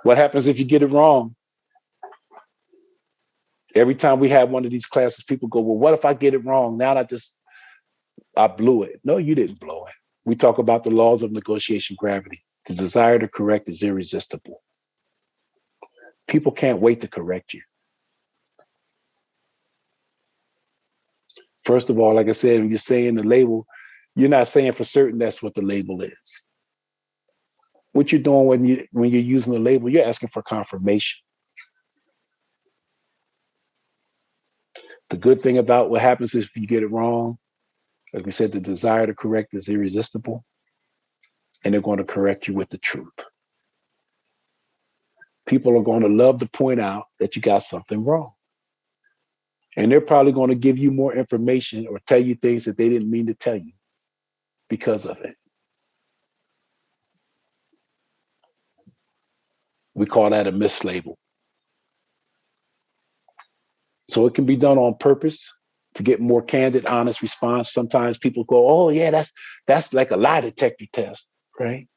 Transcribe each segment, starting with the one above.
What happens if you get it wrong? Every time we have one of these classes, people go, well, what if I get it wrong? Now I blew it. No, you didn't blow it. We talk about the laws of negotiation gravity. The desire to correct is irresistible. People can't wait to correct you. First of all, like I said, when you're saying the label, you're not saying for certain that's what the label is. What you're doing when you're using the label, you're asking for confirmation. The good thing about what happens is if you get it wrong, like we said, the desire to correct is irresistible, and they're going to correct you with the truth. People are going to love to point out that you got something wrong. And they're probably going to give you more information or tell you things that they didn't mean to tell you because of it. We call that a mislabel. So it can be done on purpose to get more candid, honest response. Sometimes people go, oh yeah, that's like a lie detector test, right?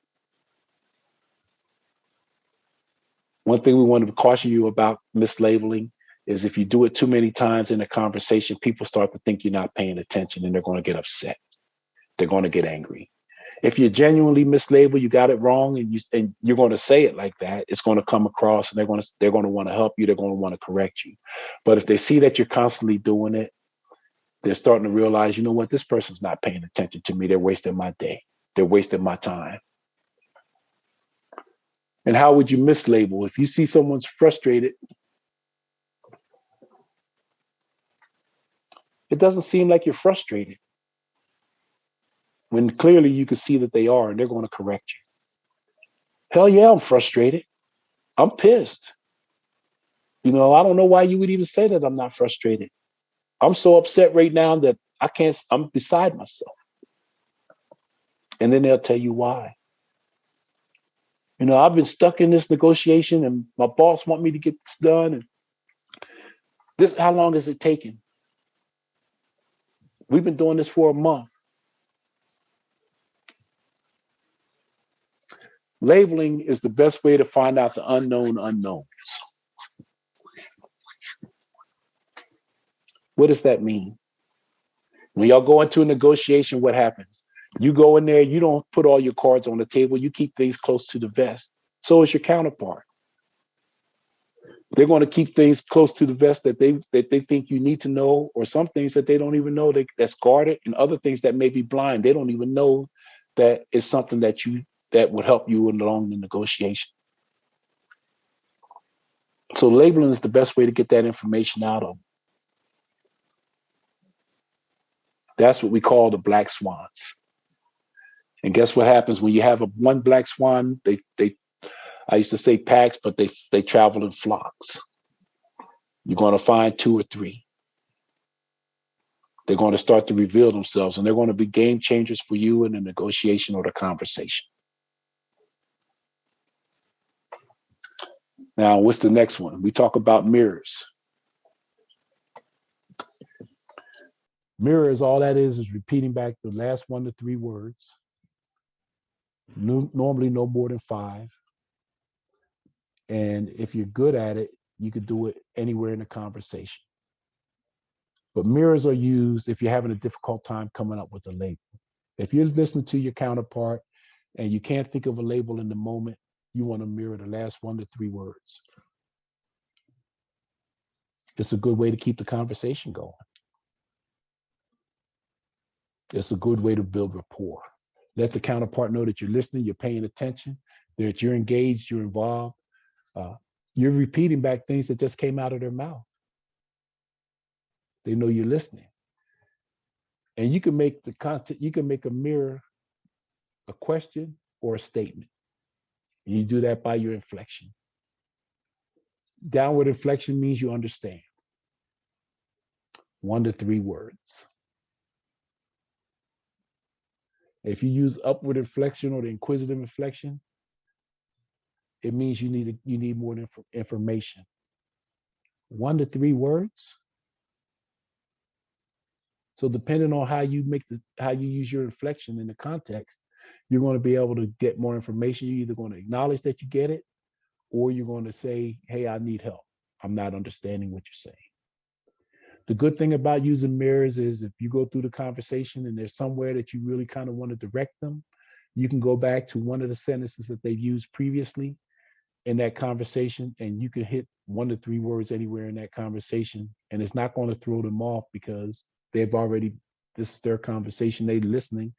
One thing we want to caution you about mislabeling is if you do it too many times in a conversation, people start to think you're not paying attention and they're going to get upset. They're going to get angry. If you genuinely mislabel, you got it wrong, and you're going to say it like that, it's going to come across, and they're going to want to help you. They're going to want to correct you. But if they see that you're constantly doing it, they're starting to realize, you know what, this person's not paying attention to me. They're wasting my day. They're wasting my time. And how would you mislabel? If you see someone's frustrated, it doesn't seem like you're frustrated, when clearly you can see that they are, and they're going to correct you. Hell yeah, I'm frustrated. I'm pissed. I don't know why you would even say that I'm not frustrated. I'm so upset right now that I'm beside myself. And then they'll tell you why. I've been stuck in this negotiation and my boss want me to get this done. And how long has it taken? We've been doing this for a month. Labeling is the best way to find out the unknown unknowns. What does that mean? When y'all go into a negotiation, what happens? You go in there, you don't put all your cards on the table, you keep things close to the vest. So is your counterpart. They're going to keep things close to the vest that they think you need to know, or some things that they don't even know that's guarded, and other things that may be blind. They don't even know that it's something that would help you along the negotiation. So labeling is the best way to get that information out of them. That's what we call the black swans. And guess what happens when you have one black swan? I used to say packs, but they travel in flocks. You're going to find 2 or 3. They're going to start to reveal themselves, and they're going to be game changers for you in the negotiation or the conversation. Now, what's the next one? We talk about mirrors. Mirrors, all that is repeating back the last 1 to 3 words. Normally no more than 5. And if you're good at it, you could do it anywhere in the conversation. But mirrors are used if you're having a difficult time coming up with a label. If you're listening to your counterpart and you can't think of a label in the moment, you want to mirror the last 1 to 3 words. It's a good way to keep the conversation going. It's a good way to build rapport. Let the counterpart know that you're listening, you're paying attention, that you're engaged, you're involved. You're repeating back things that just came out of their mouth. They know you're listening. And you can make the content, you can make a mirror a question or a statement. You do that by your inflection. Downward inflection means you understand. 1 to 3 words. If you use upward inflection or the inquisitive inflection, it means you need more information. 1 to 3 words. So depending on how you use your inflection in the context, you're going to be able to get more information. You're either going to acknowledge that you get it, or you're going to say, hey, I need help. I'm not understanding what you're saying. The good thing about using mirrors is if you go through the conversation and there's somewhere that you really kind of want to direct them, you can go back to one of the sentences that they've used previously in that conversation, and you can hit 1 to 3 words anywhere in that conversation, and it's not going to throw them off because they've already, this is their conversation, they're listening,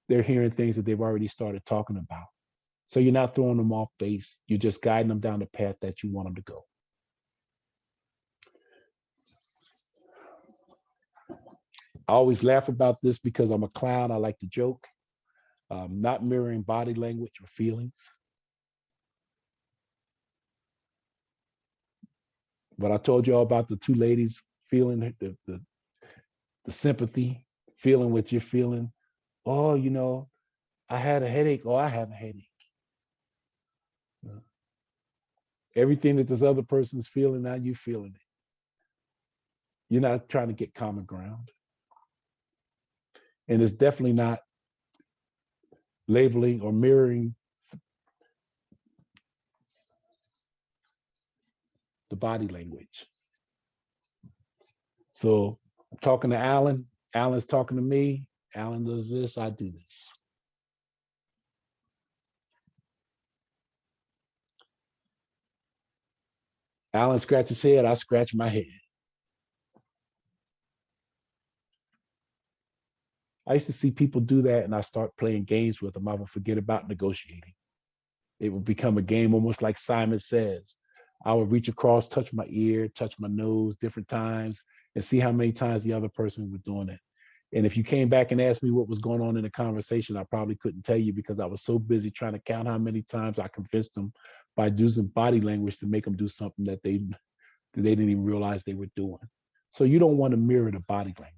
they're hearing things that they've already started talking about. So you're not throwing them off base, you're just guiding them down the path that you want them to go. I always laugh about this because I'm a clown. I like to joke. Not mirroring body language or feelings. But I told you all about the two ladies feeling the sympathy, feeling what you're feeling. Oh, you know, I had a headache. Oh, I have a headache. Everything that this other person's feeling, now you feeling it. You're not trying to get common ground. And it's definitely not labeling or mirroring the body language. So I'm talking to Alan. Alan's talking to me. Alan does this, I do this. Alan scratches his head, I scratch my head. I used to see people do that and I start playing games with them. I would forget about negotiating. It would become a game almost like Simon Says. I would reach across, touch my ear, touch my nose different times, and see how many times the other person was doing it. And if you came back and asked me what was going on in the conversation, I probably couldn't tell you because I was so busy trying to count how many times I convinced them by using body language to make them do something that they didn't even realize they were doing. So you don't want to mirror the body language.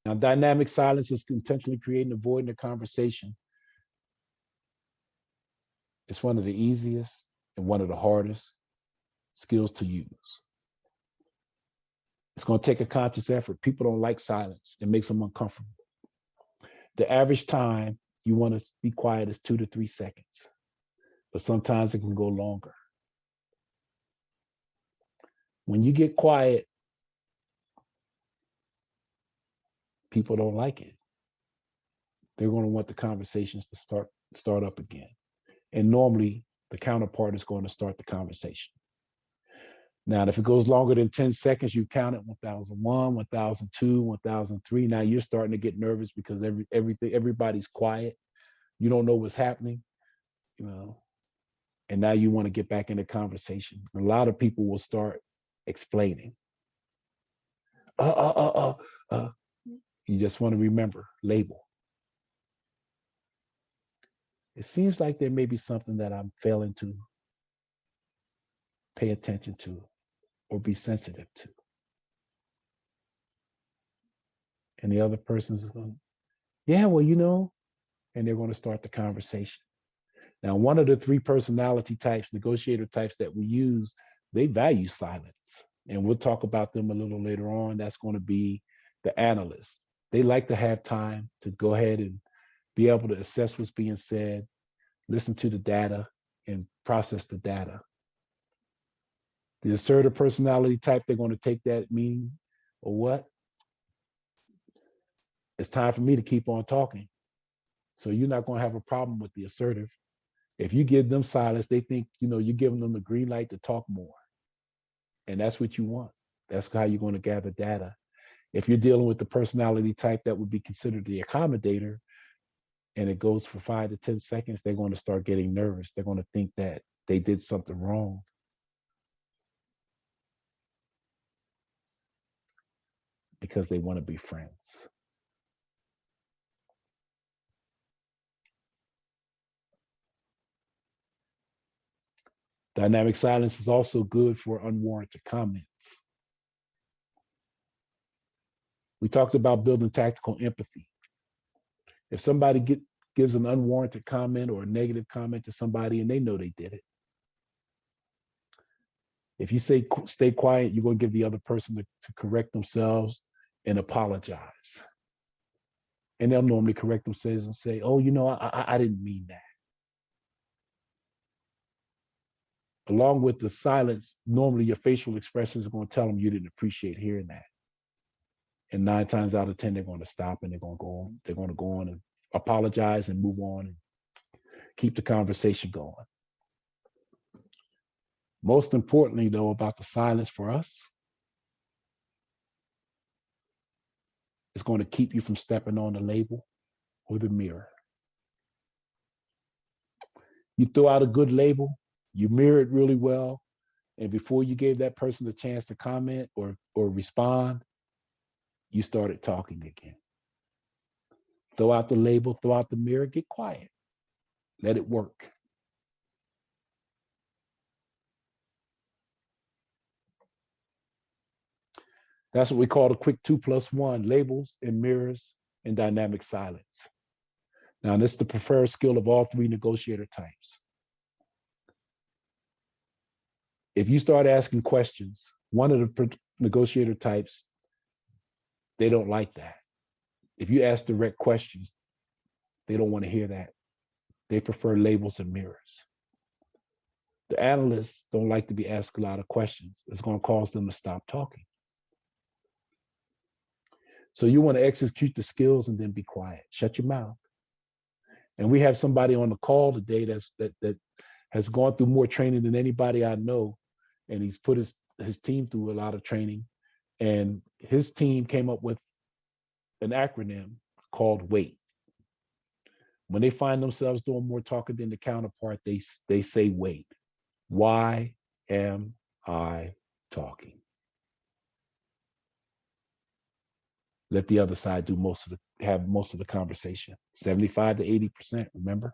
Now, dynamic silence is intentionally creating, avoiding the conversation. It's one of the easiest and one of the hardest skills to use. It's going to take a conscious effort. People don't like silence. It makes them uncomfortable. The average time you want to be quiet is 2 to 3 seconds, but sometimes it can go longer. When you get quiet, people don't like it. They're going to want the conversations to start up again. And normally the counterpart is going to start the conversation. Now, if it goes longer than 10 seconds, you count it 1001, 1002, 1003. Now you're starting to get nervous because everybody's quiet. You don't know what's happening, you know, and now you want to get back in the conversation. A lot of people will start explaining. You just want to remember, label. It seems like there may be something that I'm failing to pay attention to or be sensitive to. And the other person's going, yeah, well, you know, and they're going to start the conversation. Now, one of the 3 personality types, negotiator types that we use, they value silence. And we'll talk about them a little later on. That's going to be the analyst. They like to have time to go ahead and be able to assess what's being said, listen to the data, and process the data. The assertive personality type, they're going to take that meaning or what? It's time for me to keep on talking. So you're not going to have a problem with the assertive. If you give them silence, they think, you know, you're giving them the green light to talk more. And that's what you want. That's how you're going to gather data. If you're dealing with the personality type that would be considered the accommodator, and it goes for 5 to 10 seconds, they're going to start getting nervous. They're going to think that they did something wrong. Because they want to be friends. Dynamic silence is also good for unwarranted comments. We talked about building tactical empathy. If somebody gives an unwarranted comment or a negative comment to somebody and they know they did it, if you say stay quiet, you're going to give the other person to correct themselves and apologize. And they'll normally correct themselves and say, oh, you know, I didn't mean that. Along with the silence, normally your facial expressions are going to tell them you didn't appreciate hearing that. And 9 times out of 10, they're going to stop and they're going to go on. They're going to go on and apologize and move on and keep the conversation going. Most importantly, though, about the silence for us, it's going to keep you from stepping on the label or the mirror. You throw out a good label, you mirror it really well, and before you gave that person the chance to comment or respond, you started talking again. Throw out the label, throw out the mirror, get quiet. Let it work. That's what we call the quick 2+1, labels and mirrors and dynamic silence. Now, this is the preferred skill of all 3 negotiator types. If you start asking questions, one of the negotiator types, they don't like that. If you ask direct questions, they don't want to hear that. They prefer labels and mirrors. The analysts don't like to be asked a lot of questions. It's going to cause them to stop talking. So you want to execute the skills and then be quiet. Shut your mouth. And we have somebody on the call today that has gone through more training than anybody I know. And he's put his team through a lot of training. And his team came up with an acronym called WAIT. When they find themselves doing more talking than the counterpart, they say WAIT. Why am I talking? Let the other side have most of the conversation. 75 to 80%, remember?